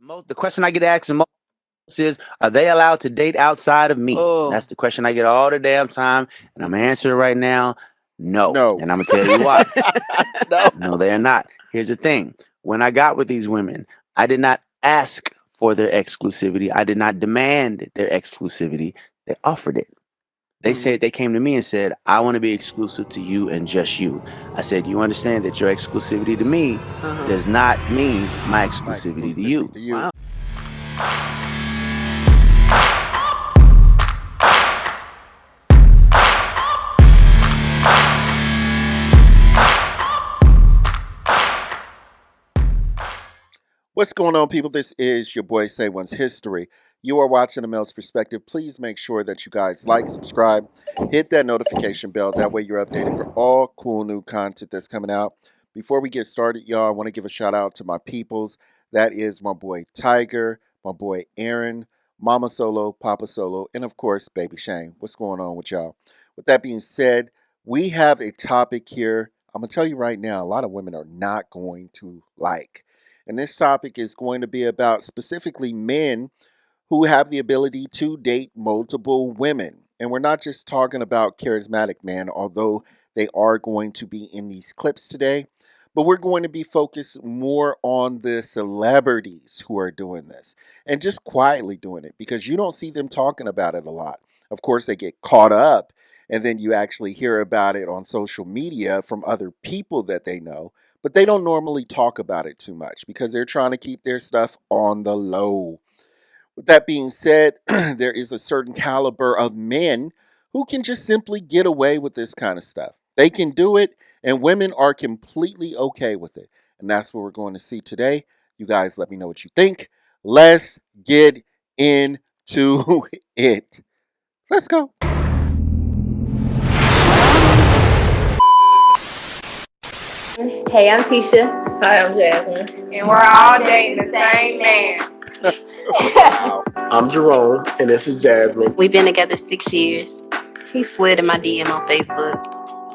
The question I get asked the most is, are they allowed to date outside of me? That's the question I get all the damn time, and I'm answering right now, no. No. And I'm gonna tell you why. No. No, they are not. Here's the thing: when I got with these women, I did not ask for their exclusivity. I did not demand their exclusivity. They offered it. They came to me and said, I want to be exclusive to you and just you. I said, you understand that your exclusivity to me does not mean my exclusivity to you. Wow. What's going on, people? This is your boy Say One's History. You are watching A Male's Perspective. Please make sure that you guys like, subscribe, hit that notification bell. That way you're updated for all cool new content that's coming out. Before we get started, y'all, I want to give a shout out to my peoples. That is my boy Tiger, my boy Aaron, Mama Solo, Papa Solo, and of course, Baby Shane. What's going on with y'all? With that being said, we have a topic here. I'm going to tell you right now, a lot of women are not going to like. And this topic is going to be about specifically men who have the ability to date multiple women. And we're not just talking about charismatic men, although they are going to be in these clips today. But we're going to be focused more on the celebrities who are doing this and just quietly doing it, because you don't see them talking about it a lot. Of course, they get caught up, and then you actually hear about it on social media from other people that they know. But they don't normally talk about it too much because they're trying to keep their stuff on the low. With that being said, there is a certain caliber of men who can just simply get away with this kind of stuff. They can do it, and women are completely okay with it. And that's what we're going to see today. You guys let me know what you think. Let's get into it. Let's go. Hey, I'm Tisha. Hi, I'm Jasmine. And we're all dating the same man. Wow. I'm Jerome, and this is Jasmine. We've been together 6 years. He slid in my DM on Facebook.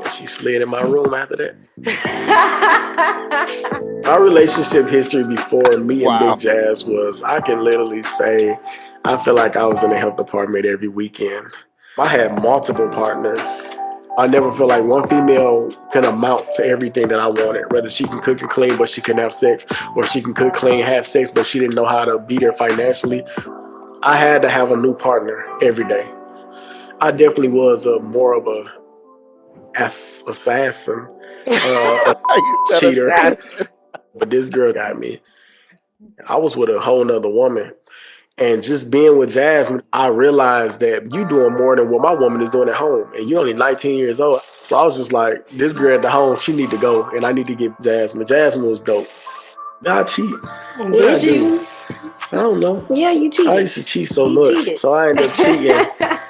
And she slid in my room after that. Our relationship history before me and Big Jazz was, I can literally say, I feel like I was in the health department every weekend. I had multiple partners. I never feel like one female can amount to everything that I wanted. Whether she can cook and clean, but she couldn't have sex, or she can cook, clean, have sex, but she didn't know how to be there financially. I had to have a new partner every day. I definitely was more of a assassin, cheater. Assassin. But this girl got me. I was with a whole nother woman. And just being with Jasmine, I realized that you doing more than what my woman is doing at home. And you're only 19 years old. So I was just like, this girl at the home, she need to go. And I need to get Jasmine. Jasmine was dope. I cheat. Did you? I don't know. Yeah, you cheated. I used to cheat so much. So I ended up cheating.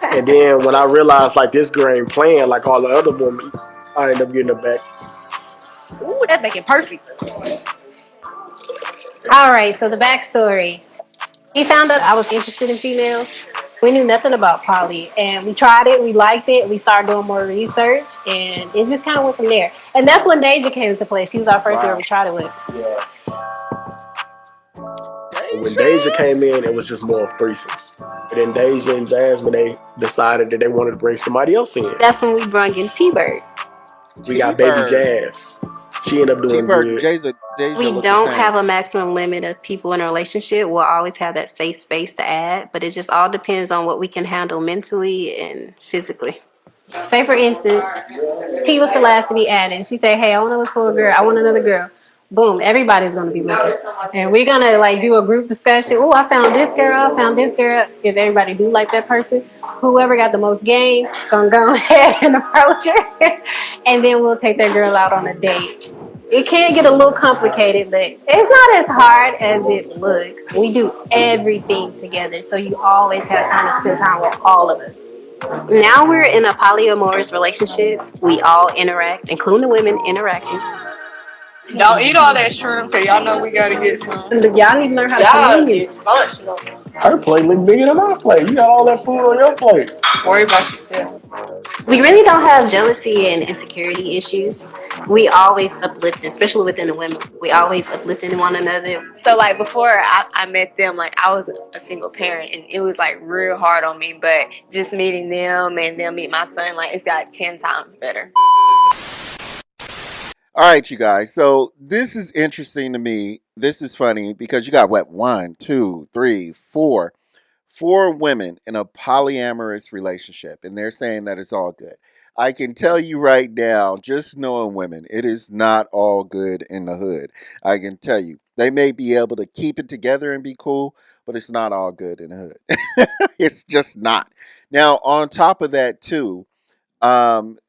And then when I realized like this girl ain't playing like all the other women, I ended up getting her back. Ooh, that make it perfect. All right, so the backstory. He found out I was interested in females. We knew nothing about poly, and we tried it. We liked it. We started doing more research, and it just kind of went from there. And that's when Deja came into play. She was our first girl we tried it with. Yeah. When Deja came in, it was just more of threesomes. And then Deja and Jasmine, they decided that they wanted to bring somebody else in. That's when we brought in T-Bird. We got Baby Jazz. She ended up doing good. We don't have a maximum limit of people in a relationship. We'll always have that safe space to add, but it just all depends on what we can handle mentally and physically. Say, for instance, T was the last to be added. She said, hey, I want to look for a girl. I want another girl. Boom, everybody's going to be looking. And we're going to like do a group discussion. Oh, I found this girl. I found this girl. If everybody do like that person, whoever got the most game, going to go ahead and approach her. And then we'll take that girl out on a date. It can get a little complicated, but it's not as hard as it looks. We do everything together, so you always have time to spend time with all of us. Now we're in a polyamorous relationship. We all interact, including the women interacting. Don't eat all that shrimp, cause y'all know we gotta get some. Y'all need to learn how to Y'all communicate. dysfunctional. Her plate look bigger than my plate. You got all that food on your plate. Worry about yourself. We really don't have jealousy and insecurity issues. We always uplift, especially within the women. We always uplifting one another. So like before I met them, like I was a single parent and it was like real hard on me. But just meeting them and them meet my son, like it's got 10 times better. All right, you guys. So this is interesting to me. This is funny because you got what? 1, 2, 3, 4. 4 women in a polyamorous relationship, and they're saying that it's all good. I can tell you right now, just knowing women, it is not all good in the hood. I can tell you. They may be able to keep it together and be cool, but it's not all good in the hood. It's just not. Now, on top of that, too,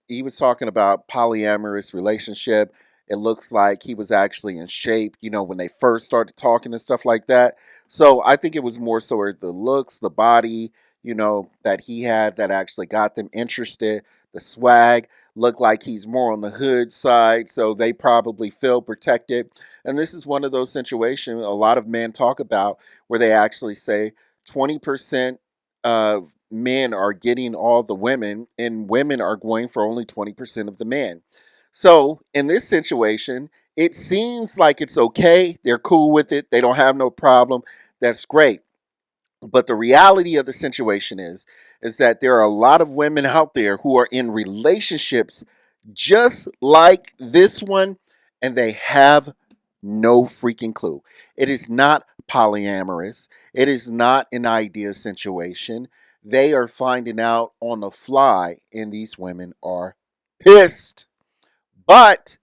he was talking about polyamorous relationship. It looks like he was actually in shape, when they first started talking and stuff like that. So I think it was more so the looks, the body, that he had that actually got them interested. The swag looked like he's more on the hood side, so they probably feel protected. And this is one of those situations a lot of men talk about where they actually say 20% of men are getting all the women and women are going for only 20% of the men. So in this situation, it seems like it's okay. They're cool with it. They don't have no problem. That's great. But the reality of the situation is that there are a lot of women out there who are in relationships just like this one, and they have no freaking clue. It is not polyamorous. It is not an ideal situation. They are finding out on the fly, and these women are pissed. But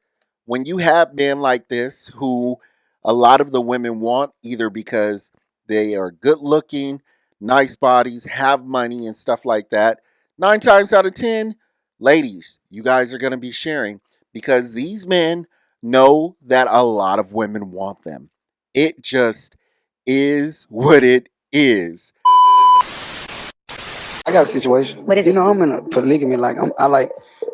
when you have men like this who a lot of the women want, either because they are good looking, nice bodies, have money, and stuff like that, 9 times out of 10, ladies, you guys are going to be sharing because these men know that a lot of women want them. It just is what it is. I got a situation. What is it? I'm in a polygamy.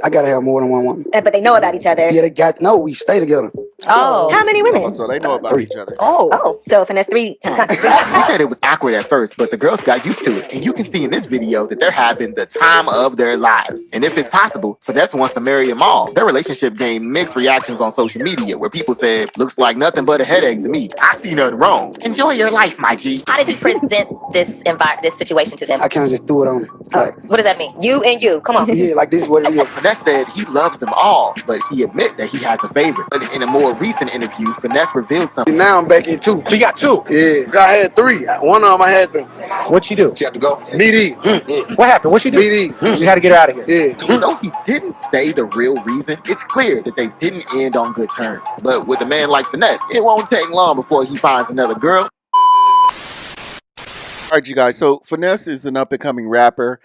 I gotta have more than one woman. But they know about each other. Yeah, we stay together. Oh. How many women? Oh, so they know about 3. each other. Oh. So finesse 3 times. You said it was awkward at first, but the girls got used to it. And you can see in this video that they're having the time of their lives. And if it's possible, Finesse wants to marry them all. Their relationship gained mixed reactions on social media, where people said, looks like nothing but a headache to me. I see nothing wrong. Enjoy your life, my G. How did you present this situation to them? I kind of just threw it on them. What does that mean? You and you. Come on. Yeah, like this is what it is. Finesse said he loves them all, but he admit that he has a favorite. But in a more recent interview, Finesse revealed something. Now I'm back in 2. So you got 2. Yeah, I had 3. One of them I had to What'd she do? She had to go. BD. What happened? What'd she do? BD. You had to get her out of here. Yeah. Though he didn't say the real reason, it's clear that they didn't end on good terms. But with a man like Finesse, it won't take long before he finds another girl. All right, you guys. So Finesse is an up-and-coming rapper.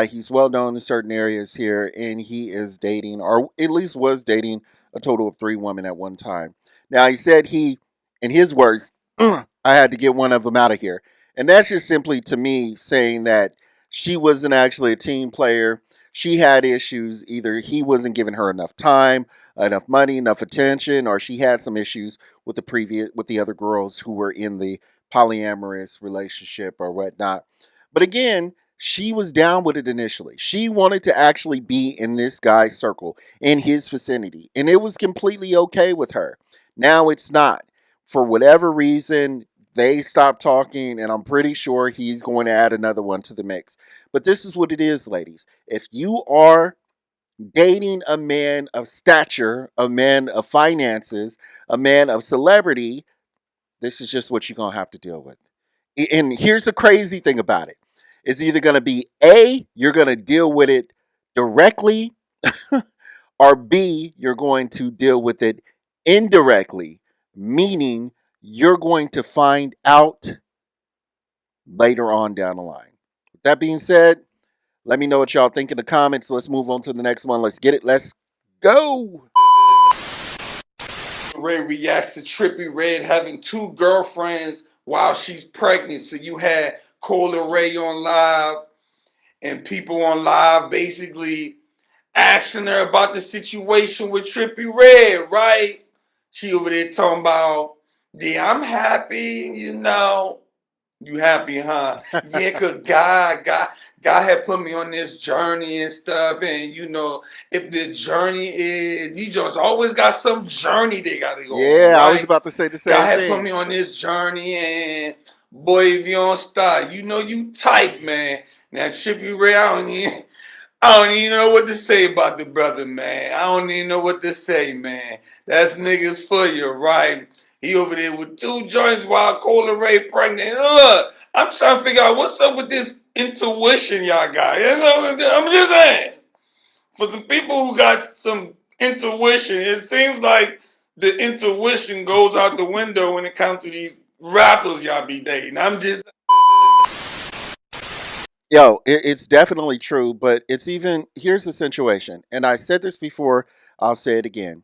He's well known in certain areas here, and he is dating, or at least was dating, a total of 3 women at one time. Now, he said in his words, I had to get one of them out of here. And that's just simply, to me, saying that she wasn't actually a team player. She had issues. Either he wasn't giving her enough time, enough money, enough attention, or she had some issues with the other girls who were in the polyamorous relationship or whatnot. But again, she was down with it initially. She wanted to actually be in this guy's circle, in his vicinity, and it was completely okay with her. Now it's not. For whatever reason, they stopped talking, and I'm pretty sure he's going to add another one to the mix. But this is what it is, ladies. If you are dating a man of stature, a man of finances, a man of celebrity, this is just what you're going to have to deal with. And here's the crazy thing about it. It's either going to be A, you're going to deal with it directly, or B, you're going to deal with it indirectly, meaning you're going to find out later on down the line. With that being said, let me know what y'all think in the comments. Let's move on to the next one. Let's get it. Let's go. Ray reacts to Trippie Redd having 2 girlfriends while she's pregnant. So you had Cola Ray on live and people on live basically asking her about the situation with Trippie Redd, right? She over there talking about, yeah, I'm happy, you know. You happy, huh? Yeah, cause God had put me on this journey and stuff, and you know, if the journey is, you just always got some journey they gotta go on, Yeah, I was right? about to say the God same had put thing. me on this journey, and boy, if you don't start, you know you tight, man. Now Trippie Ray, I don't even know what to say about the brother, man. I don't even know what to say, man. That's niggas for you, right? He over there with 2 joints while Cola Ray pregnant. Look, I'm trying to figure out what's up with this intuition y'all got. You know what I'm just saying. For some people who got some intuition, it seems like the intuition goes out the window when it comes to these rappers y'all be dating. I'm just Yo, it's definitely true, but it's even here's the situation, and I said this before, I'll say it again.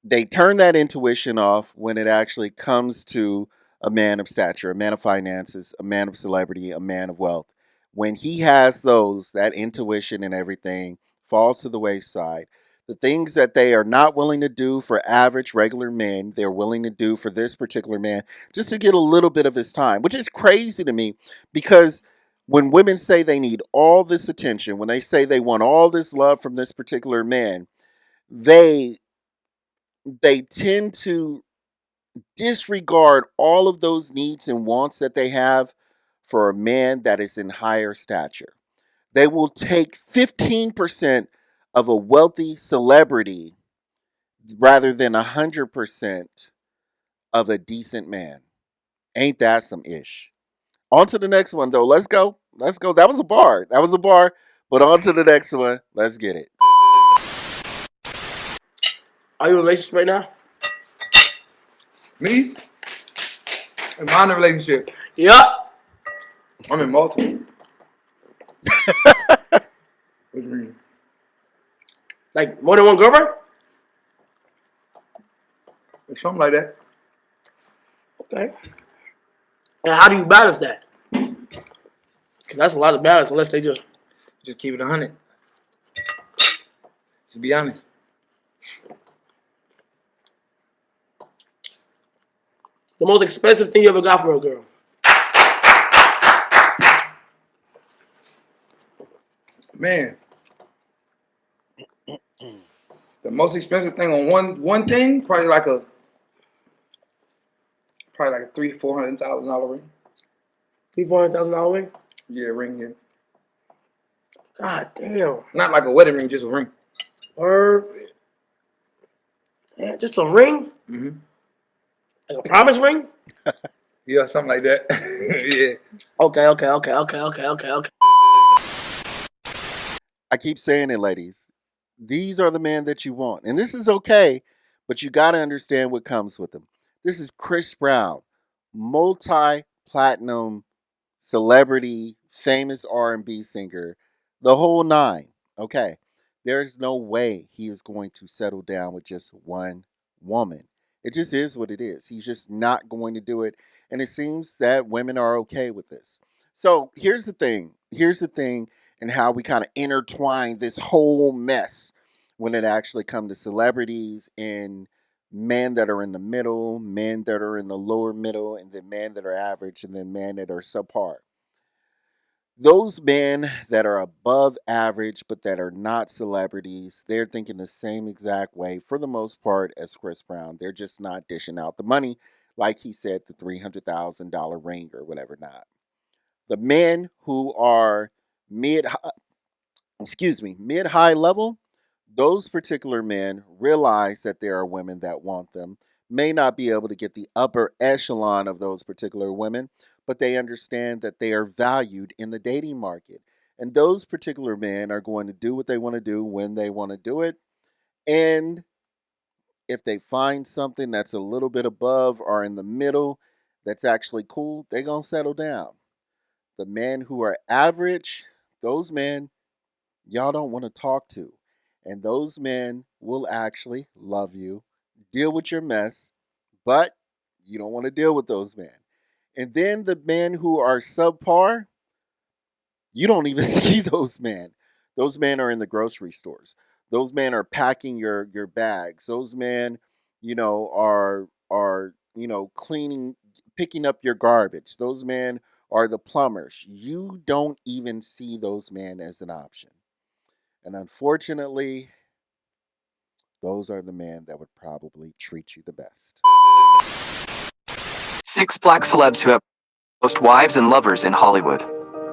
They turn that intuition off when it actually comes to a man of stature, a man of finances, a man of celebrity, a man of wealth. When he has those, that intuition and everything falls to the wayside. The things that they are not willing to do for average, regular men, they're willing to do for this particular man just to get a little bit of his time, which is crazy to me because when women say they need all this attention, when they say they want all this love from this particular man, they they tend to disregard all of those needs and wants that they have for a man that is in higher stature. They will take 15% of a wealthy celebrity rather than 100% of a decent man. Ain't that some ish? On to the next one, though. Let's go. Let's go. That was a bar. That was a bar. But on to the next one. Let's get it. Are you in a relationship right now? Me? Am I in a relationship? Yeah. I'm in multiple. What do you mean? Like more than one girlfriend? Something like that. Okay. And how do you balance that? Because that's a lot of balance unless they just keep it 100. To be honest. the most expensive thing you ever got for a girl. Man. The most expensive thing on one thing, probably like a $300,000-$400,000 ring. $300,000-$400,000 ring? Yeah, ring, yeah. God damn. Not like a wedding ring, just a ring. Or yeah, just a ring? Mm-hmm. Like a promise ring? Yeah, something like that. Yeah. Okay. I keep saying it, ladies. These are the men that you want. And this is okay, but you got to understand what comes with them. This is Chris Brown, multi-platinum celebrity, famous R&B singer, the whole nine. Okay. There's no way he is going to settle down with just one woman. It just is what it is. He's just not going to do it. And it seems that women are okay with this. So here's the thing. And how we kind of intertwine this whole mess when it actually comes to celebrities and men that are in the middle, men that are in the lower middle, and then men that are average, and then men that are subpar. Those men that are above average but that are not celebrities, they're thinking the same exact way for the most part as Chris Brown. They're just not dishing out the money, like he said, the $300,000 ring or whatever not. The men who are mid mid high level, those particular men realize that there are women that want them, may not be able to get the upper echelon of those particular women, but they understand that they are valued in the dating market. And those particular men are going to do what they want to do when they want to do it. And if they find something that's a little bit above or in the middle that's actually cool, they're going to settle down. The men who are average, those men y'all don't want to talk to. And those men will actually love you, deal with your mess, but you don't want to deal with those men. And then the men who are subpar, you don't even see those men. Those men are in the grocery stores. Those men are packing your bags. Those men are cleaning, picking up your garbage. Those men are the plumbers. You don't even see those men as an option. And unfortunately, those are the men that would probably treat you the best. 6 black celebs who have most wives and lovers in Hollywood.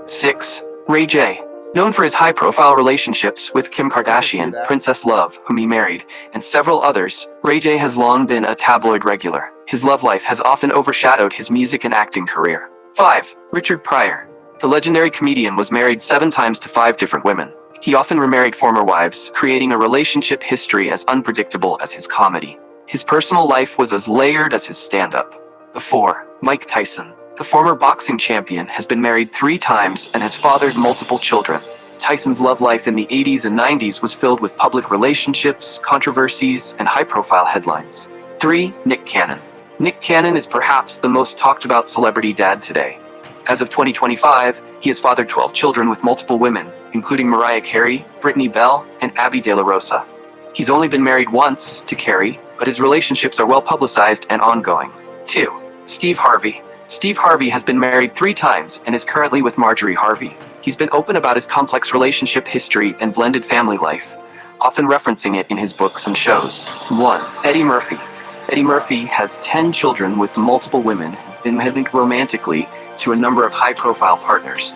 6. Ray J. Known for his high-profile relationships with Kim Kardashian, Princess Love, whom he married, and several others, Ray J has long been a tabloid regular. His love life has often overshadowed his music and acting career. 5. Richard Pryor. The legendary comedian was married 7 times to 5 different women. He often remarried former wives, creating a relationship history as unpredictable as his comedy. His personal life was as layered as his stand-up. 4. Mike Tyson. The former boxing champion has been married 3 times and has fathered multiple children. Tyson's love life in the 80s and 90s was filled with public relationships, controversies, and high-profile headlines. 3. Nick Cannon. Nick Cannon is perhaps the most talked about celebrity dad today. As of 2025, he has fathered 12 children with multiple women, including Mariah Carey, Brittany Bell, and Abby De La Rosa. He's only been married once, to Carey, but his relationships are well publicized and ongoing. 2. Steve Harvey. Steve Harvey has been married 3 times and is currently with Marjorie Harvey. He's been open about his complex relationship history and blended family life, often referencing it in his books and shows. 1. Eddie Murphy. Eddie Murphy has 10 children with multiple women and has linked romantically to a number of high-profile partners.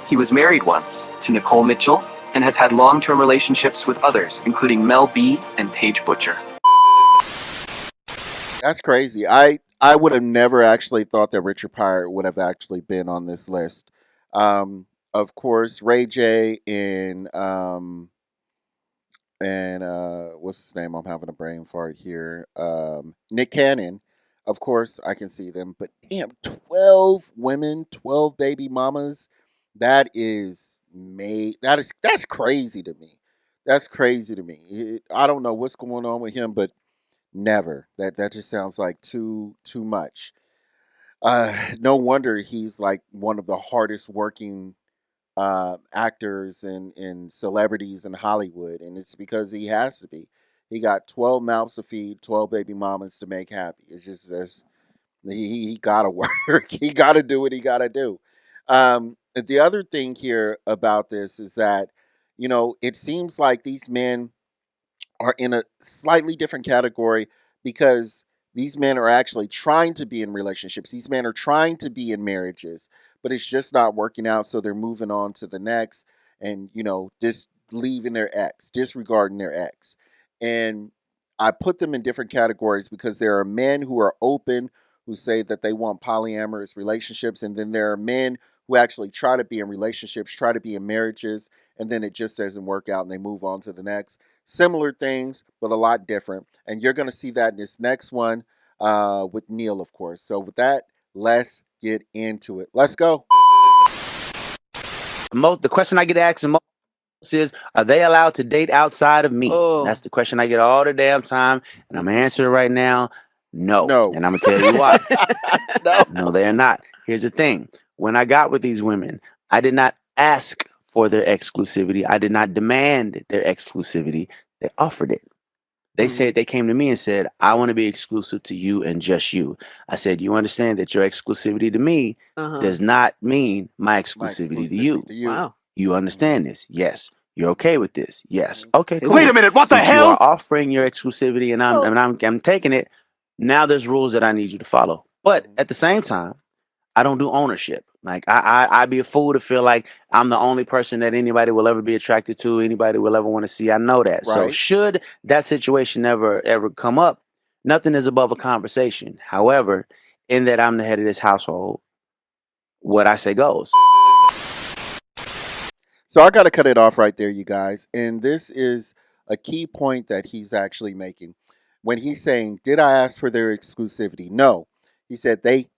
He was married once to Nicole Mitchell and has had long-term relationships with others, including Mel B and Paige Butcher. That's crazy. I would have never actually thought that Richard Pryor would have actually been on this list. Of course, Ray J and what's his name? I'm having a brain fart here. Nick Cannon, of course, I can see them. But damn, 12 women, 12 baby mamas. That's crazy to me. That's crazy to me. I don't know what's going on with him, but never. That just sounds like too much. No wonder he's like one of the hardest working actors and celebrities in Hollywood, and it's because he has to be. He got 12 mouths to feed, 12 baby mamas to make happy. It's just he gotta work. He gotta do what he gotta do. The other thing here about this is that it seems like these men are in a slightly different category because these men are actually trying to be in relationships. These men are trying to be in marriages, but it's just not working out. So they're moving on to the next and, just leaving their ex, disregarding their ex. And I put them in different categories because there are men who are open, who say that they want polyamorous relationships. And then there are men who actually try to be in relationships, try to be in marriages, and then it just doesn't work out and they move on to the next. Similar things, but a lot different. And you're going to see that in this next one with Neil, of course. So with that, let's get into it. Let's go. The question I get asked the most is, are they allowed to date outside of me? That's the question I get all the damn time. And I'm answering right now, no. And I'm going to tell you why. No, they're not. Here's the thing. When I got with these women, I did not ask for their exclusivity. I did not demand their exclusivity. They offered it. They said, they came to me and said, I want to be exclusive to you and just you. I said, you understand that your exclusivity to me does not mean my exclusivity to you. Wow. You understand this? Yes. You're okay with this? Yes. Okay, cool. Wait a minute, what the Since hell? You are offering your exclusivity and I'm taking it. Now there's rules that I need you to follow. But at the same time, I don't do ownership. Like I'd be a fool to feel like I'm the only person that anybody will ever be attracted to, anybody will ever want to see. I know that. So Right. should that situation ever come up, nothing is above a conversation. However, in that I'm the head of this household, what I say goes. So I got to cut it off right there, you guys. And this is a key point that he's actually making. When he's saying, did I ask for their exclusivity? No. He said they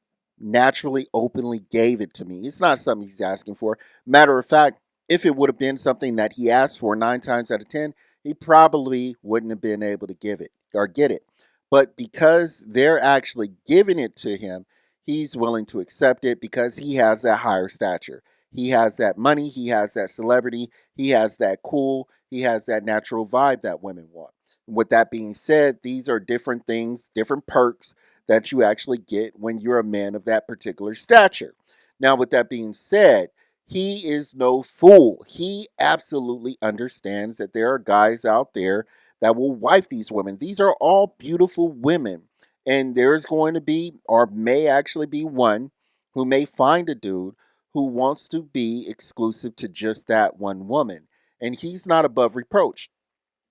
naturally, openly gave it to me. It's not something he's asking for. Matter of fact, if it would have been something that he asked for 9 times out of 10, he probably wouldn't have been able to give it or get it. But because they're actually giving it to him, he's willing to accept it because he has that higher stature. He has that money. He has that celebrity. He has that cool. He has that natural vibe that women want. With that being said, these are different things, different perks that you actually get when you're a man of that particular stature. Now, with that being said, he is no fool. He absolutely understands that there are guys out there that will wife these women. These are all beautiful women. And there's going to be, or may actually be, one who may find a dude who wants to be exclusive to just that one woman. And he's not above reproach.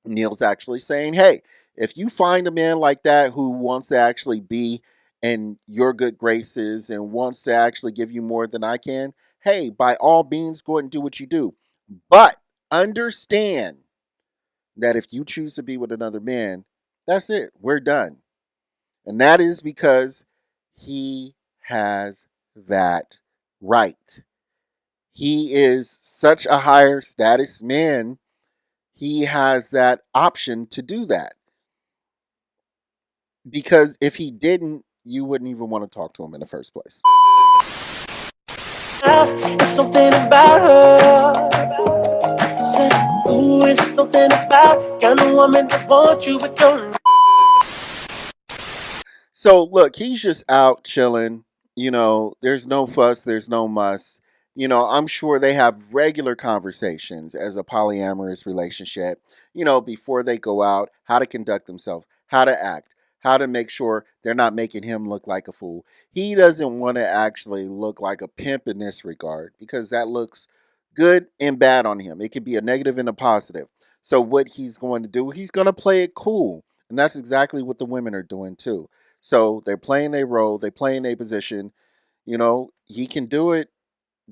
Neil's actually saying, hey, if you find a man like that who wants to actually be in your good graces and wants to actually give you more than I can, hey, by all means, go ahead and do what you do. But understand that if you choose to be with another man, that's it. We're done. And that is because he has that right. He is such a higher status man. He has that option to do that. Because if he didn't, you wouldn't even want to talk to him in the first place. It's something about her. Said, ooh, it's something about kind of woman that wants you but don't. So look, he's just out chilling. There's no fuss, there's no muss. I'm sure they have regular conversations as a polyamorous relationship, before they go out, how to conduct themselves, how to act, how to make sure they're not making him look like a fool. He doesn't want to actually look like a pimp in this regard because that looks good and bad on him. It could be a negative and a positive. So what he's going to do, he's going to play it cool. And that's exactly what the women are doing too. So they're playing their role, they're playing their position. He can do it.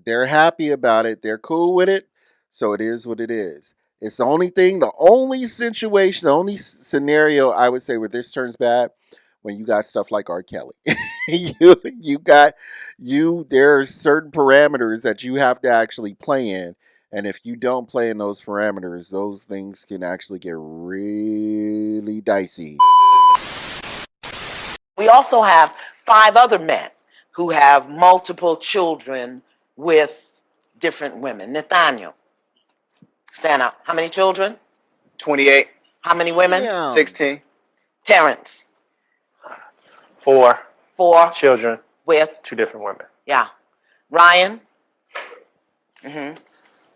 They're happy about it. They're cool with it. So it is what it is. It's the only thing, the only situation, the only scenario I would say where this turns bad when you got stuff like R. Kelly. There are certain parameters that you have to actually play in. And if you don't play in those parameters, those things can actually get really dicey. We also have 5 other men who have multiple children with different women. Nathaniel, stand up. How many children? 28. How many women? Damn. 16. Terrence. 4 children with 2 different women. Yeah. Ryan.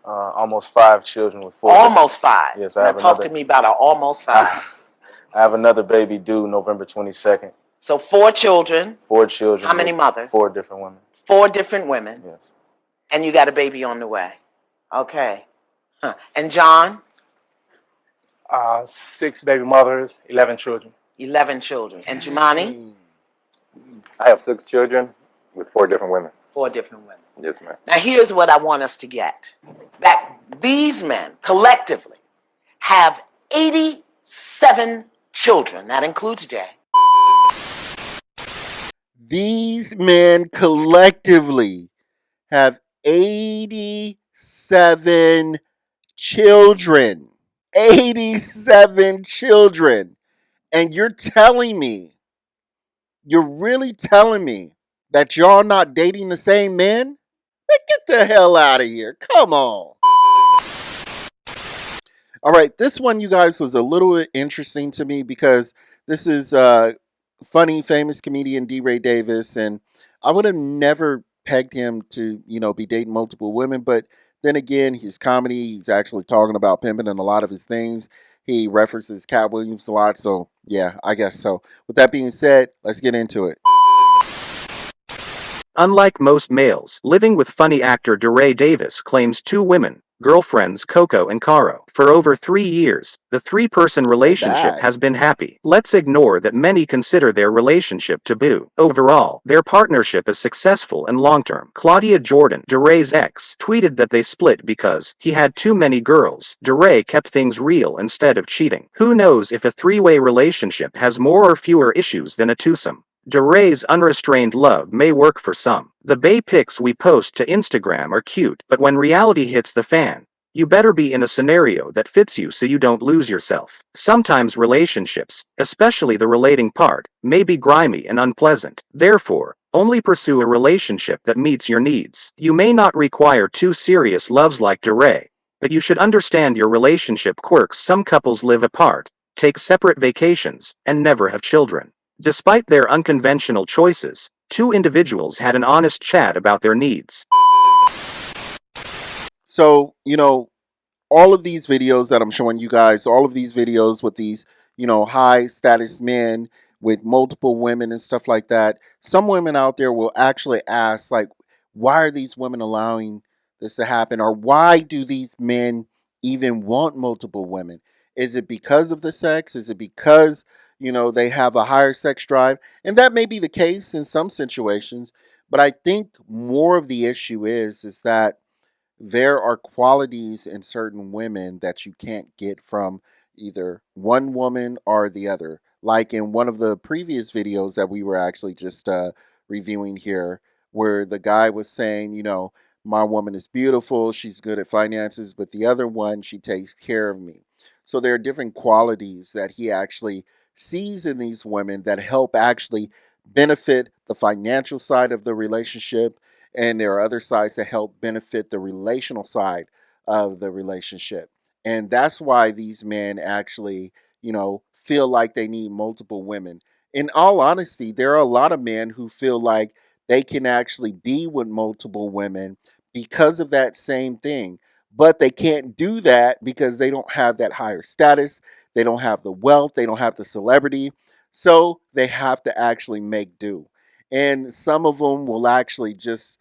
Almost 5 children with 4. Almost 5. Yes, now talk to me about an almost 5. I have another baby due November 22nd. So 4 children. 4 children. How many mothers? 4 different women. 4 different women. Yes. And you got a baby on the way. Okay. And John? 6 baby mothers, 11 children. 11 children. And Jumani? I have 6 children with 4 different women. 4 different women. Yes, ma'am. Now here's what I want us to get. That these men collectively have 87 children. That includes Jay. These men collectively have 87 children. 87 children. And you're really telling me that y'all not dating the same men? Get the hell out of here. Come on. All right, this one, you guys, was a little interesting to me because this is funny, famous comedian D. Ray Davis, and I would have never pegged him to, be dating multiple women, but then again, his comedy, he's actually talking about pimping in a lot of his things. He references Cat Williams a lot, so yeah, I guess so. With that being said, let's get into it. Unlike most males, living with funny actor DeRay Davis claims 2 women, girlfriends Coco and Caro. For over 3 years, the 3-person relationship has been happy. Let's ignore that many consider their relationship taboo. Overall, their partnership is successful and long-term. Claudia Jordan, DeRay's ex, tweeted that they split because he had too many girls. DeRay kept things real instead of cheating. Who knows if a 3-way relationship has more or fewer issues than a twosome? DeRay's unrestrained love may work for some. The bae pics we post to Instagram are cute, but when reality hits the fan, you better be in a scenario that fits you so you don't lose yourself. Sometimes relationships, especially the relating part, may be grimy and unpleasant. Therefore, only pursue a relationship that meets your needs. You may not require 2 serious loves like DeRay, but you should understand your relationship quirks. Some couples live apart, take separate vacations, and never have children. Despite their unconventional choices, two individuals had an honest chat about their needs. So, all of these videos that I'm showing you guys, all of these videos with these, high status men with multiple women and stuff like that, some women out there will actually ask, like, why are these women allowing this to happen? Or why do these men even want multiple women? Is it because of the sex? Is it because, they have a higher sex drive? And that may be the case in some situations. But I think more of the issue is that there are qualities in certain women that you can't get from either one woman or the other. Like in one of the previous videos that we were actually just reviewing here, where the guy was saying, my woman is beautiful, she's good at finances, but the other one, she takes care of me. So there are different qualities that he actually sees in these women that help actually benefit the financial side of the relationship, and there are other sides that help benefit the relational side of the relationship. And that's why these men actually, feel like they need multiple women. In all honesty, there are a lot of men who feel like they can actually be with multiple women because of that same thing. But they can't do that because they don't have that higher status, they don't have the wealth, they don't have the celebrity. So they have to actually make do. And some of them will actually just,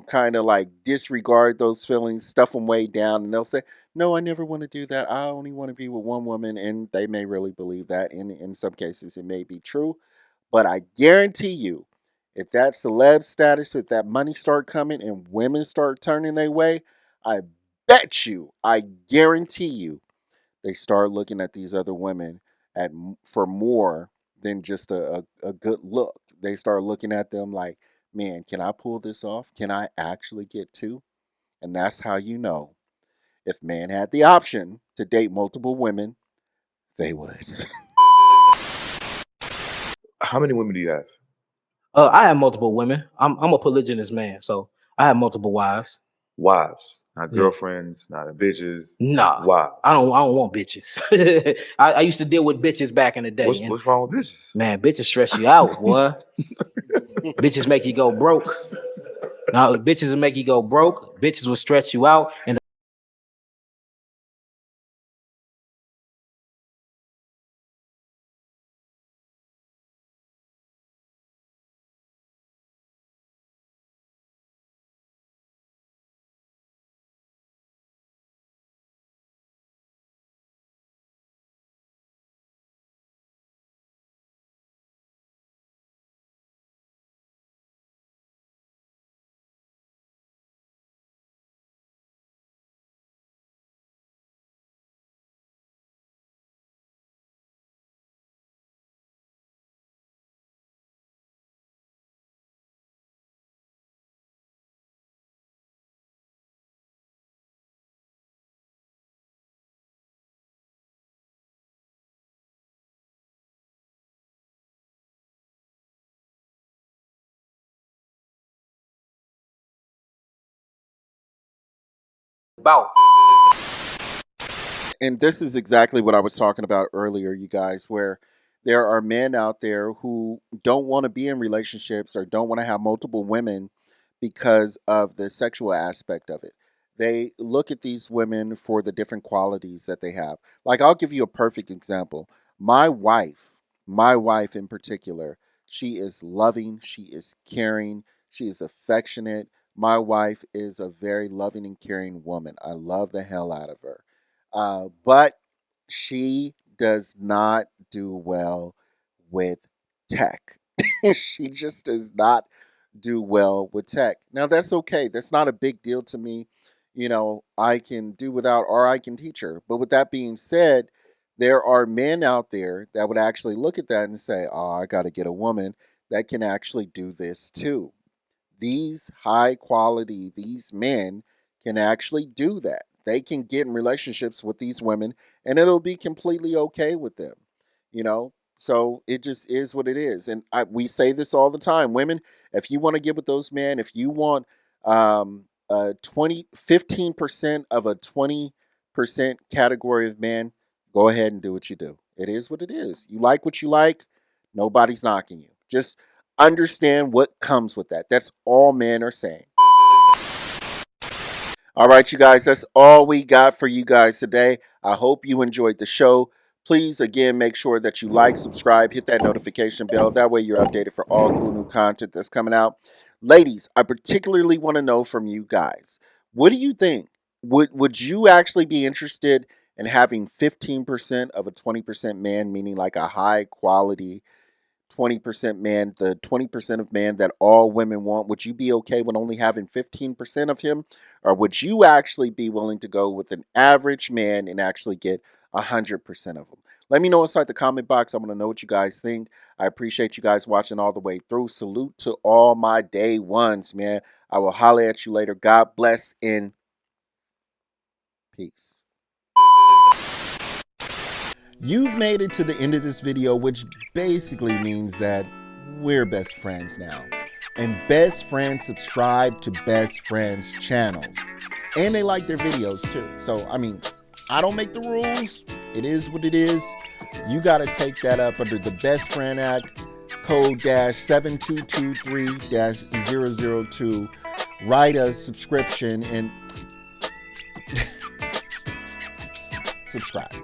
kind of like disregard those feelings, stuff them way down, and they'll say, no, I never want to do that. I only want to be with one woman. And they may really believe that. In some cases, it may be true. But I guarantee you, if that celeb status, if that money start coming and women start turning their way, I I guarantee you, they start looking at these other women for more than just a good look. They start looking at them like, man, can I pull this off? Can I actually get two? And that's how you know, if man had the option to date multiple women, they would. How many women do you have? I have multiple women. I'm a polygynous man, so I have multiple wives. Wives, not Yeah. girlfriends, not bitches. Nah, Wives. I don't want bitches. I used to deal with bitches back in the day. What's wrong with bitches? Man, bitches stress you out, boy. Bitches make you go broke. Now, bitches will make you go broke. Bitches will stress you out, and about. And this is exactly what I was talking about earlier, you guys, where there are men out there who don't want to be in relationships or don't want to have multiple women because of the sexual aspect of it. They look at these women for the different qualities that they have. Like, I'll give you a perfect example. My wife in particular, she is loving, she is caring, she is affectionate. My wife is a very loving and caring woman. I love the hell out of her. But she does not do well with tech. She just does not do well with tech. Now, that's okay. That's not a big deal to me. I can do without or I can teach her. But with that being said, there are men out there that would actually look at that and say, oh, I got to get a woman that can actually do this too. These high quality, these men can actually do that. They can get in relationships with these women and it'll be completely okay with them, you know? So it just is what it is. And we say this all the time. Women, if you want to get with those men, if you want 15% of a 20% category of men, go ahead and do what you do. It is what it is. You like what you like. Nobody's knocking you. Just understand what comes with that. That's all men are saying. All right, you guys, that's all we got for you guys today. I hope you enjoyed the show. Please, again, make sure that you like, subscribe, hit that notification bell. That way you're updated for all cool new content that's coming out. Ladies, I particularly want to know from you guys, what do you think? Would you actually be interested in having 15% of a 20% man, meaning like a high quality 20% man, the 20% of man that all women want? Would you be okay with only having 15% of him? Or would you actually be willing to go with an average man and actually get 100% of them? Let me know inside the comment box. I want to know what you guys think. I appreciate you guys watching all the way through. Salute to all my day ones, man. I will holler at you later. God bless and peace. You've made it to the end of this video, which basically means that we're best friends now. And best friends subscribe to best friends channels. And they like their videos too. So, I mean, I don't make the rules. It is what it is. You got to take that up under the Best Friend Act, code -7223-002. Write a subscription and subscribe.